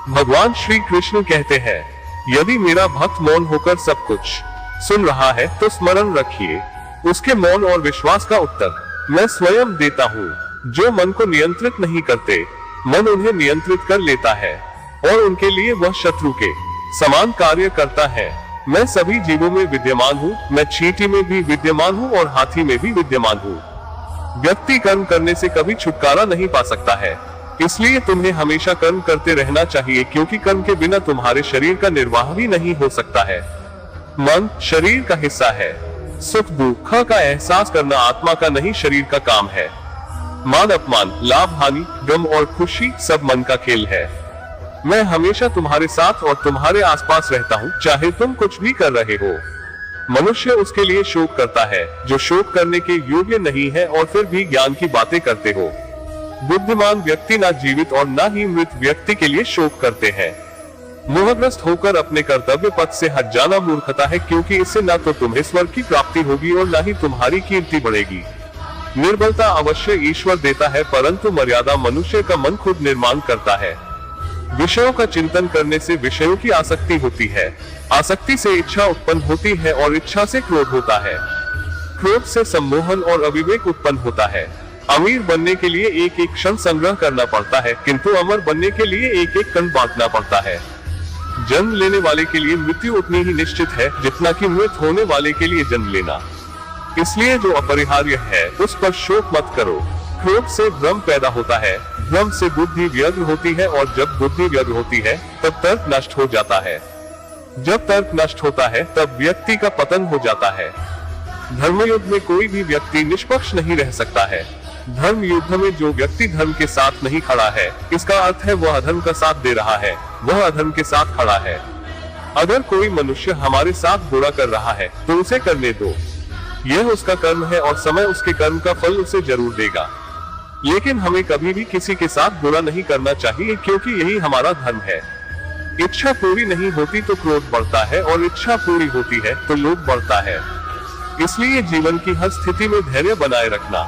भगवान श्री कृष्ण कहते हैं, यदि मेरा भक्त मौन होकर सब कुछ सुन रहा है तो स्मरण रखिए, उसके मौन और विश्वास का उत्तर मैं स्वयं देता हूँ। जो मन को नियंत्रित नहीं करते, मन उन्हें नियंत्रित कर लेता है और उनके लिए वह शत्रु के समान कार्य करता है। मैं सभी जीवों में विद्यमान हूँ, मैं चींटी में भी विद्यमान हूँ और हाथी में भी विद्यमान हूँ। व्यक्ति कर्म करने से कभी छुटकारा नहीं पा सकता है, इसलिए तुम्हें हमेशा कर्म करते रहना चाहिए, क्योंकि कर्म के बिना तुम्हारे शरीर का निर्वाह भी नहीं हो सकता है। मन शरीर का हिस्सा है। सुख दुख का एहसास करना आत्मा का नहीं, शरीर का काम है। मान अपमान, लाभ हानि, गम और खुशी सब मन का खेल है। मैं हमेशा तुम्हारे साथ और तुम्हारे आसपास रहता हूँ, चाहे तुम कुछ भी कर रहे हो। मनुष्य उसके लिए शोक करता है जो शोक करने के योग्य नहीं है और फिर भी ज्ञान की बातें करते हो। बुद्धिमान व्यक्ति ना जीवित और ना ही मृत व्यक्ति के लिए शोक करते हैं। मोहग्रस्त होकर अपने कर्तव्य पथ से हट जाना मूर्खता है, क्योंकि इससे ना तो तुम्हें स्वर्ग की प्राप्ति होगी और ना ही तुम्हारी कीर्ति बढ़ेगी। निर्बलता अवश्य ईश्वर देता है, परंतु मर्यादा मनुष्य का मन खुद निर्माण करता है। विषयों का चिंतन करने से विषयों की आसक्ति होती है, आसक्ति से इच्छा उत्पन्न होती है और इच्छा से क्रोध होता है, क्रोध से सम्मोहन और अविवेक उत्पन्न होता है। अमीर बनने के लिए एक एक क्षण संग्रह करना पड़ता है, किंतु अमर बनने के लिए एक एक कण बांटना पड़ता है। जन्म लेने वाले के लिए मृत्यु उतनी ही निश्चित है जितना कि मृत होने वाले के लिए जन्म लेना। इसलिए जो अपरिहार्य है उस पर शोक मत करो। क्रोध से भ्रम पैदा होता है, भ्रम से बुद्धि व्यग्र होती है और जब बुद्धि व्यग्र होती है तब तर्क नष्ट हो जाता है। जब तर्क नष्ट होता है तब व्यक्ति का पतन हो जाता है। धर्म युद्ध में कोई भी व्यक्ति निष्पक्ष नहीं रह सकता है। धर्म युद्ध में जो व्यक्ति धर्म के साथ नहीं खड़ा है, इसका अर्थ है वह अधर्म का साथ दे रहा है, वह अधर्म के साथ खड़ा है। अगर कोई मनुष्य हमारे साथ बुरा कर रहा है तो उसे करने दो, यह उसका कर्म है और समय उसके कर्म का फल उसे जरूर देगा। लेकिन हमें कभी भी किसी के साथ बुरा नहीं करना चाहिए, क्योंकि यही हमारा धर्म है। इच्छा पूरी नहीं होती तो क्रोध बढ़ता है और इच्छा पूरी होती है तो लोभ बढ़ता है। इसलिए जीवन की हर स्थिति में धैर्य बनाए रखना,